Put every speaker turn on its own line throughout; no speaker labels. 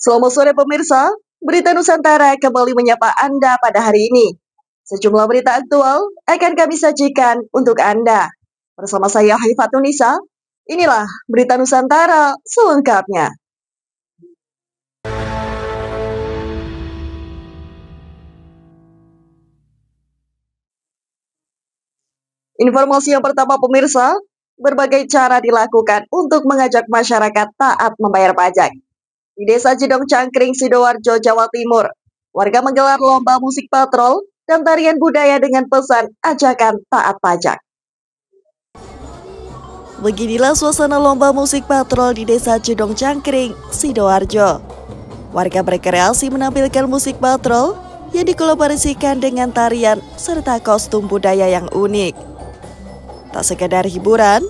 Selamat sore pemirsa, Berita Nusantara kembali menyapa Anda pada hari ini. Sejumlah berita aktual akan kami sajikan untuk Anda. Bersama saya Haifatunisa, inilah Berita Nusantara selengkapnya. Informasi yang pertama pemirsa, berbagai cara dilakukan untuk mengajak masyarakat taat membayar pajak. Di Desa Jedong Cangkring, Sidoarjo, Jawa Timur, warga menggelar lomba musik patrol dan tarian budaya dengan pesan ajakan taat pajak. Beginilah suasana lomba musik patrol di Desa Jedong Cangkring, Sidoarjo. Warga berkreasi menampilkan musik patrol yang dikolaborasikan dengan tarian serta kostum budaya yang unik. Tak sekadar hiburan,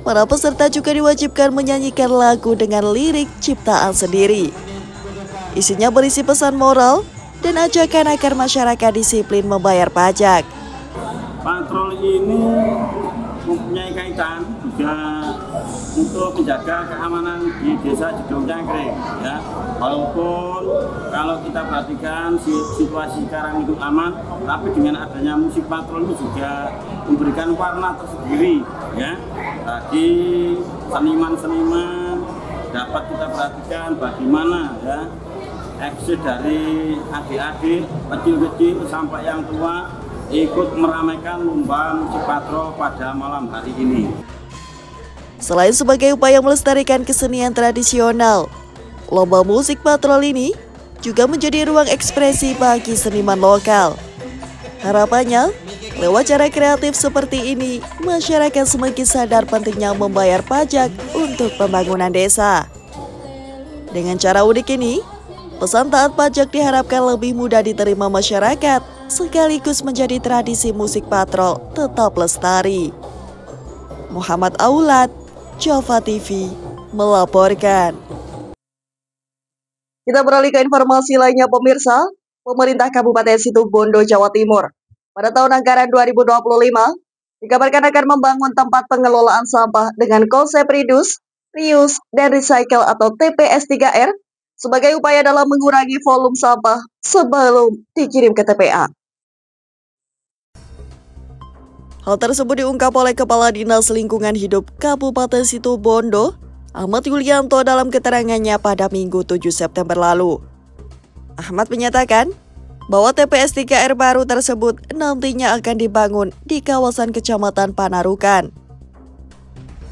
para peserta juga diwajibkan menyanyikan lagu dengan lirik ciptaan sendiri. Isinya berisi pesan moral dan ajakan agar masyarakat disiplin membayar pajak.
Patrol ini mempunyai kaitan juga untuk menjaga keamanan di Desa Jedong Cangkring, ya. Walaupun kalau kita perhatikan situasi sekarang itu aman, tapi dengan adanya musik patrol itu juga memberikan warna tersendiri, ya, bagi seniman-seniman. Dapat kita perhatikan bagaimana, ya, eksis dari adik-adik kecil-kecil sampai yang tua ikut meramaikan lomba musik patrol pada malam hari ini.
Selain sebagai upaya melestarikan kesenian tradisional, lomba musik patrol ini juga menjadi ruang ekspresi bagi seniman lokal. Harapannya, lewat cara kreatif seperti ini, masyarakat semakin sadar pentingnya membayar pajak untuk pembangunan desa. Dengan cara unik ini, pesan taat pajak diharapkan lebih mudah diterima masyarakat, sekaligus menjadi tradisi musik patrol tetap lestari. Muhammad Aulad, Java TV, melaporkan. Kita beralih ke informasi lainnya pemirsa. Pemerintah Kabupaten Situbondo, Jawa Timur, pada tahun anggaran 2025, dikabarkan akan membangun tempat pengelolaan sampah dengan konsep reduce, reuse, dan recycle atau TPS 3R sebagai upaya dalam mengurangi volume sampah sebelum dikirim ke TPA. Hal tersebut diungkap oleh Kepala Dinas Lingkungan Hidup Kabupaten Situbondo, Ahmad Yulianto dalam keterangannya pada Minggu 7 September lalu. Ahmad menyatakan bahwa TPS 3R baru tersebut nantinya akan dibangun di kawasan Kecamatan Panarukan.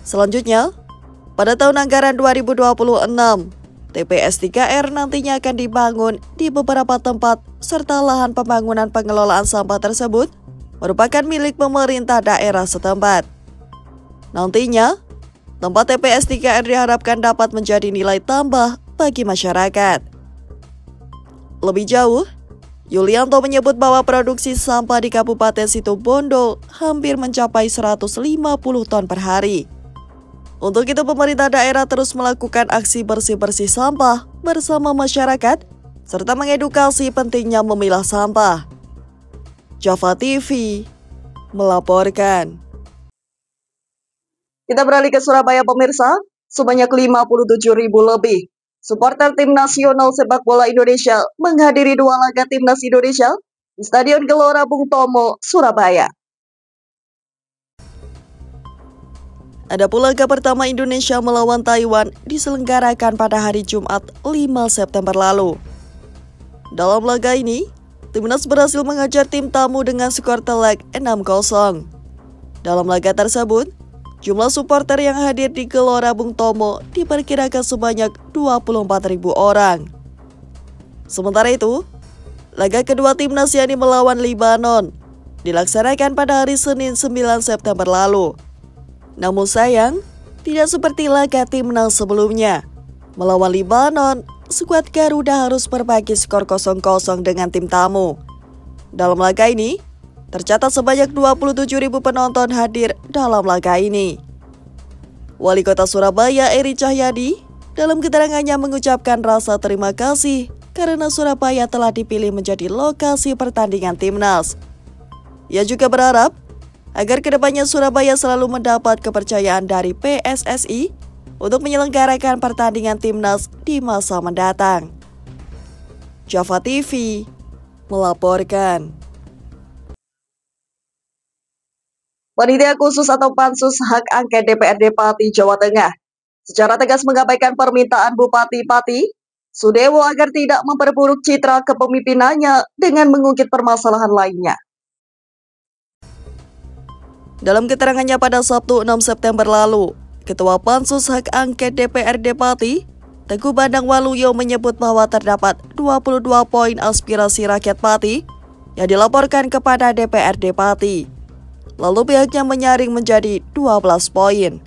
Selanjutnya, pada tahun anggaran 2026, TPS 3R nantinya akan dibangun di beberapa tempat serta lahan pembangunan pengelolaan sampah tersebut merupakan milik pemerintah daerah setempat. Nantinya, tempat TPS 3R diharapkan dapat menjadi nilai tambah bagi masyarakat. Lebih jauh, Yulianto menyebut bahwa produksi sampah di Kabupaten Situbondo hampir mencapai 150 ton per hari. Untuk itu pemerintah daerah terus melakukan aksi bersih-bersih sampah bersama masyarakat, serta mengedukasi pentingnya memilah sampah. Java TV melaporkan. Kita beralih ke Surabaya pemirsa, sebanyak 57.000 lebih supporter tim nasional sepak bola Indonesia menghadiri dua laga timnas Indonesia di Stadion Gelora Bung Tomo, Surabaya. Ada pula laga pertama Indonesia melawan Taiwan diselenggarakan pada hari Jumat 5 September lalu. Dalam laga ini, timnas berhasil mengajar tim tamu dengan skor telak 6-0. Dalam laga tersebut, jumlah supporter yang hadir di Gelora Bung Tomo diperkirakan sebanyak 24.000 orang. Sementara itu, laga kedua timnas yakni melawan Libanon dilaksanakan pada hari Senin 9 September lalu. Namun sayang, tidak seperti laga timnas sebelumnya. Melawan Libanon, skuad Garuda harus berbagi skor 0-0 dengan tim tamu. Dalam laga ini, tercatat sebanyak 27.000 penonton hadir dalam laga ini. Wali Kota Surabaya Eri Cahyadi dalam keterangannya mengucapkan rasa terima kasih karena Surabaya telah dipilih menjadi lokasi pertandingan timnas. Ia juga berharap agar kedepannya Surabaya selalu mendapat kepercayaan dari PSSI untuk menyelenggarakan pertandingan timnas di masa mendatang. Java TV melaporkan. Panitia khusus atau Pansus Hak Angket DPRD Pati, Jawa Tengah secara tegas mengabaikan permintaan Bupati Pati, Sudewo agar tidak memperburuk citra kepemimpinannya dengan mengungkit permasalahan lainnya. Dalam keterangannya pada Sabtu 6 September lalu, Ketua Pansus Hak Angket DPRD Pati, Teguh Bandang Waluyo menyebut bahwa terdapat 22 poin aspirasi rakyat Pati yang dilaporkan kepada DPRD Pati. Lalu pihaknya menyaring menjadi 12 poin.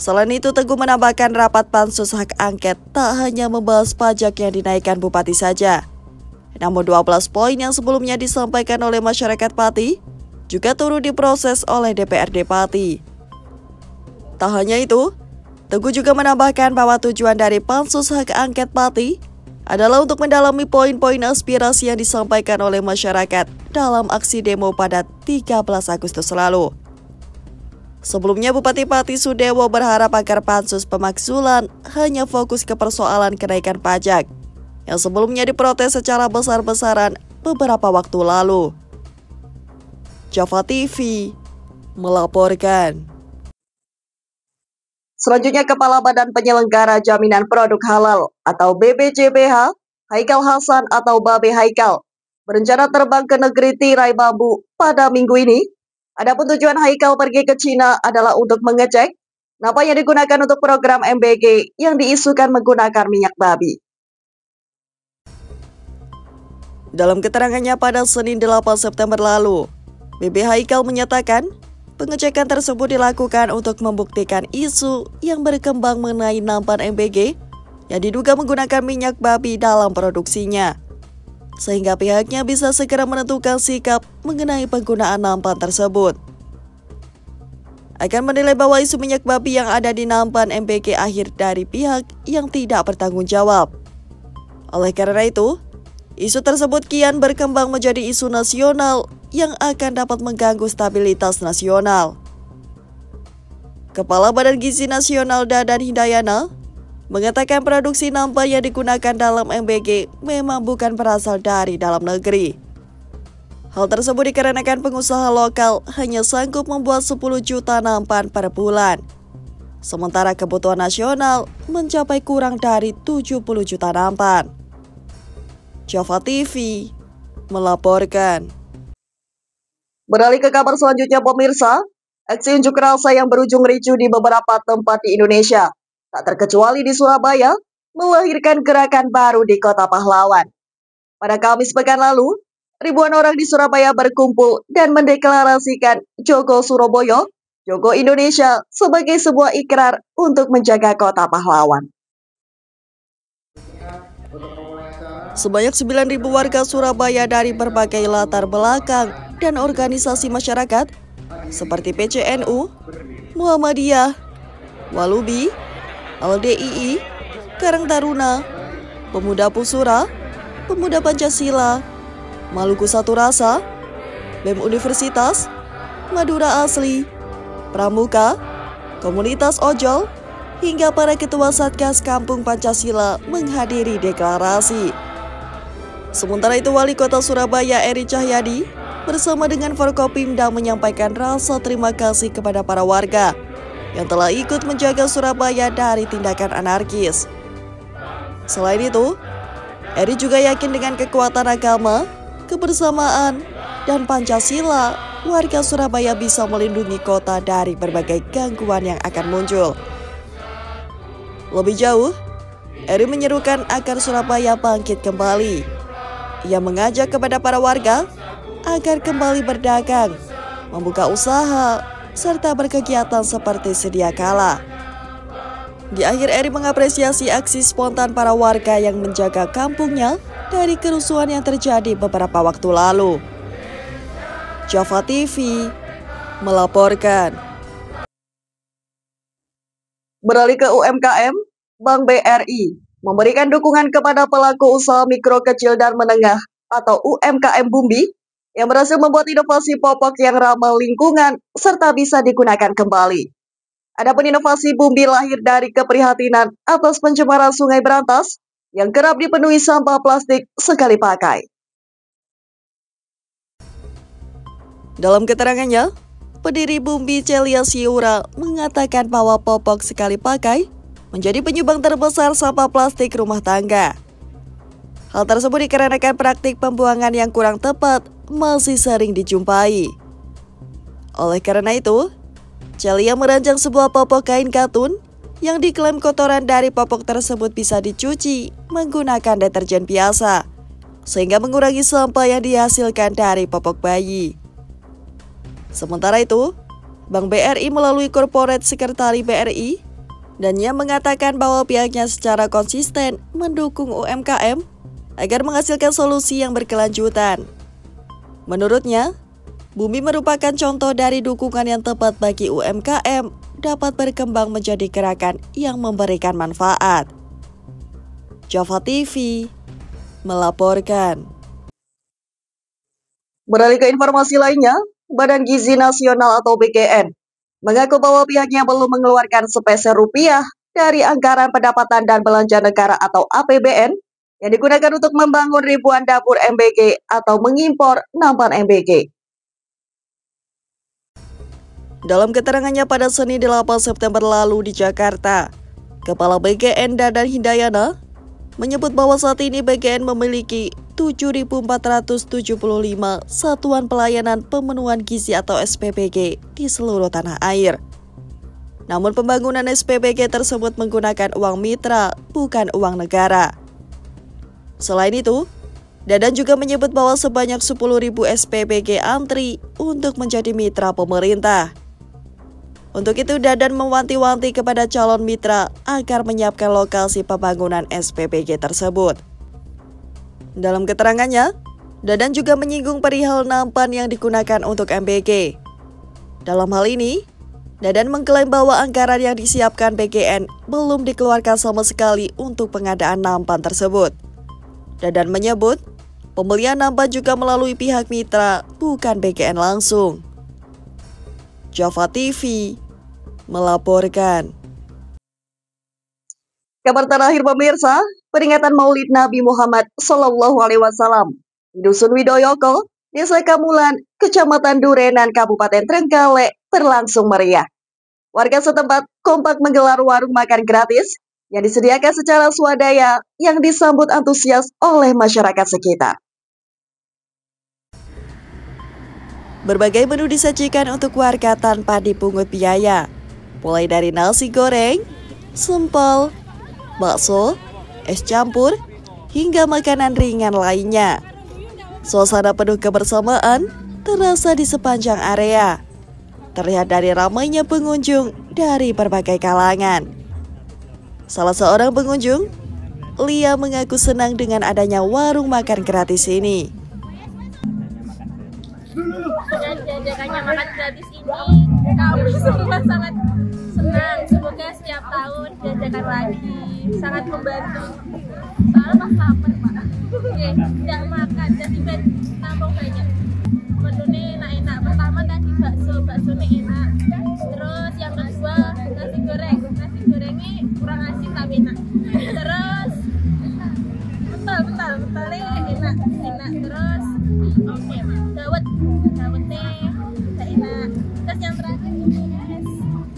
Selain itu, Teguh menambahkan rapat Pansus Hak Angket tak hanya membahas pajak yang dinaikkan Bupati saja. Namun 12 poin yang sebelumnya disampaikan oleh masyarakat Pati juga turut diproses oleh DPRD Pati. Tak hanya itu, Teguh juga menambahkan bahwa tujuan dari Pansus Hak Angket Pati adalah untuk mendalami poin-poin aspirasi yang disampaikan oleh masyarakat dalam aksi demo pada 13 Agustus lalu. Sebelumnya, Bupati Pati Sudewo berharap agar Pansus Pemakzulan hanya fokus ke persoalan kenaikan pajak yang sebelumnya diprotes secara besar-besaran beberapa waktu lalu. Java TV melaporkan. Selanjutnya, Kepala Badan Penyelenggara Jaminan Produk Halal atau BPJPH, Haikal Hasan atau Babe Haikal, berencana terbang ke negeri tirai bambu pada minggu ini. Adapun tujuan Haikal pergi ke Cina adalah untuk mengecek napa yang digunakan untuk program MBG yang diisukan menggunakan minyak babi. Dalam keterangannya pada Senin 8 September lalu, BB Haikal menyatakan pengecekan tersebut dilakukan untuk membuktikan isu yang berkembang mengenai nampan MBG yang diduga menggunakan minyak babi dalam produksinya, sehingga pihaknya bisa segera menentukan sikap mengenai penggunaan nampan tersebut. Akan menilai bahwa isu minyak babi yang ada di nampan MBG akhir dari pihak yang tidak bertanggung jawab. Oleh karena itu, isu tersebut kian berkembang menjadi isu nasional yang akan dapat mengganggu stabilitas nasional. Kepala Badan Gizi Nasional Dadan Hindayana mengatakan produksi nampan yang digunakan dalam MBG memang bukan berasal dari dalam negeri. Hal tersebut dikarenakan pengusaha lokal hanya sanggup membuat 10 juta nampan per bulan, sementara kebutuhan nasional mencapai kurang dari 70 juta nampan. Java TV melaporkan. Beralih ke kabar selanjutnya, pemirsa, aksi unjuk rasa yang berujung ricuh di beberapa tempat di Indonesia, tak terkecuali di Surabaya, melahirkan gerakan baru di Kota Pahlawan. Pada Kamis pekan lalu, ribuan orang di Surabaya berkumpul dan mendeklarasikan Jogo Surabaya, Jogo Indonesia sebagai sebuah ikrar untuk menjaga Kota Pahlawan. Sebanyak 9.000 warga Surabaya dari berbagai latar belakang dan organisasi masyarakat seperti PCNU, Muhammadiyah, Walubi, LDII, Karang Taruna, Pemuda Pusura, Pemuda Pancasila, Maluku Satu Rasa, BEM Universitas, Madura Asli, Pramuka, Komunitas Ojol, hingga para ketua Satgas Kampung Pancasila menghadiri deklarasi. Sementara itu, Wali Kota Surabaya Eri Cahyadi bersama dengan Forkopimda menyampaikan rasa terima kasih kepada para warga yang telah ikut menjaga Surabaya dari tindakan anarkis. Selain itu, Eri juga yakin dengan kekuatan agama, kebersamaan, dan Pancasila, warga Surabaya bisa melindungi kota dari berbagai gangguan yang akan muncul. Lebih jauh, Eri menyerukan agar Surabaya bangkit kembali. Ia mengajak kepada para warga agar kembali berdagang, membuka usaha, serta berkegiatan seperti sedia kala. Di akhir, Eri mengapresiasi aksi spontan para warga yang menjaga kampungnya dari kerusuhan yang terjadi beberapa waktu lalu. Java TV melaporkan. Beralih ke UMKM, Bank BRI memberikan dukungan kepada pelaku usaha mikro kecil dan menengah atau UMKM Bumbi yang berhasil membuat inovasi popok yang ramah lingkungan serta bisa digunakan kembali. Adapun inovasi Bumbi lahir dari keprihatinan atas pencemaran Sungai Berantas yang kerap dipenuhi sampah plastik sekali pakai. Dalam keterangannya, pendiri Bumbi Celia Siura mengatakan bahwa popok sekali pakai menjadi penyumbang terbesar sampah plastik rumah tangga. Hal tersebut dikarenakan praktik pembuangan yang kurang tepat masih sering dijumpai. Oleh karena itu, Celia merancang sebuah popok kain katun yang diklaim kotoran dari popok tersebut bisa dicuci menggunakan deterjen biasa, sehingga mengurangi sampah yang dihasilkan dari popok bayi. Sementara itu, Bank BRI melalui Corporate Secretary BRI dan ia mengatakan bahwa pihaknya secara konsisten mendukung UMKM agar menghasilkan solusi yang berkelanjutan. Menurutnya, Bumi merupakan contoh dari dukungan yang tepat bagi UMKM dapat berkembang menjadi gerakan yang memberikan manfaat. Java TV melaporkan. Beralih ke informasi lainnya, Badan Gizi Nasional atau BGN mengaku bahwa pihaknya belum mengeluarkan sepeser rupiah dari anggaran pendapatan dan belanja negara atau APBN yang digunakan untuk membangun ribuan dapur MBG atau mengimpor nampan MBG. Dalam keterangannya pada Senin 8 September lalu di Jakarta, Kepala BGN Dadan Hindayana menyebut bahwa saat ini BGN memiliki 7.475 satuan pelayanan pemenuhan gizi atau SPBG di seluruh tanah air. Namun pembangunan SPBG tersebut menggunakan uang mitra, bukan uang negara. Selain itu, Dadan juga menyebut bahwa sebanyak 10.000 SPBG antri untuk menjadi mitra pemerintah. Untuk itu, Dadan mewanti-wanti kepada calon mitra agar menyiapkan lokasi pembangunan SPBG tersebut. Dalam keterangannya, Dadan juga menyinggung perihal nampan yang digunakan untuk MBG. Dalam hal ini, Dadan mengklaim bahwa anggaran yang disiapkan BGN belum dikeluarkan sama sekali untuk pengadaan nampan tersebut. Dadan menyebut, pembelian nampan juga melalui pihak mitra, bukan BGN langsung. Java TV melaporkan. Kabar terakhir pemirsa, peringatan Maulid Nabi Muhammad SAW di Dusun Widoyoko, Desa Kamulan, Kecamatan Durenan, Kabupaten Trenggalek berlangsung meriah. Warga setempat kompak menggelar warung makan gratis yang disediakan secara swadaya yang disambut antusias oleh masyarakat sekitar. Berbagai menu disajikan untuk warga tanpa dipungut biaya, mulai dari nasi goreng, sempal, bakso, es campur, hingga makanan ringan lainnya. Suasana penuh kebersamaan terasa di sepanjang area. Terlihat dari ramainya pengunjung dari berbagai kalangan. Salah seorang pengunjung, Lia, mengaku senang dengan adanya warung makan gratis ini.
Dengan diadakannya makan gratis ini, kami semua sangat senang. Semoga setiap tahun diadakan lagi, sangat membantu. Soalnya pas lapar, Pak. Tidak makan, jadi nambah banyak. Menunya enak-enak. Pertama tadi baksonya enak. Terus yang kedua nasi goreng. Nasi gorengnya kurang asin tapi enak. Terus bentalnya enak. Terus dawetnya juga enak. Terus yang terakhir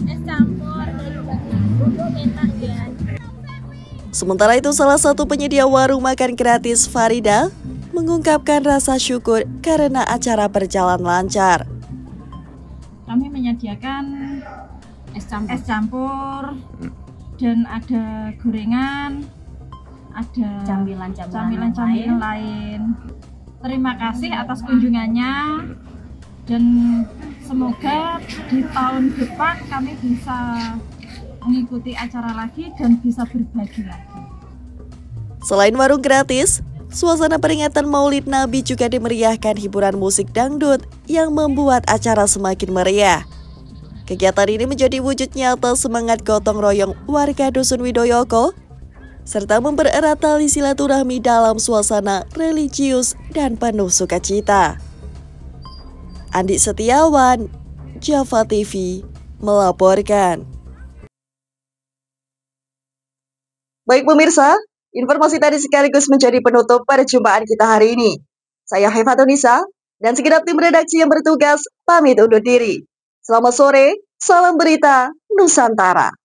es campur enak ya.
Sementara itu, salah satu penyedia warung makan gratis, Farida, mengungkapkan rasa syukur karena acara berjalan lancar.
Kami menyediakan es campur dan ada gorengan, ada camilan lain. Terima kasih atas kunjungannya dan semoga di tahun depan kami bisa mengikuti acara lagi dan bisa berbagi lagi.
Selain warung gratis, suasana peringatan Maulid Nabi juga dimeriahkan hiburan musik dangdut yang membuat acara semakin meriah. Kegiatan ini menjadi wujud nyata semangat gotong royong warga Dusun Widoyoko, serta mempererat tali silaturahmi dalam suasana religius dan penuh sukacita. Andi Setiawan, Java TV, melaporkan. Baik pemirsa, Informasi tadi sekaligus menjadi penutup perjumpaan kita hari ini. Saya Hefatunisa dan segenap tim redaksi yang bertugas pamit undur diri. Selamat sore, salam berita Nusantara.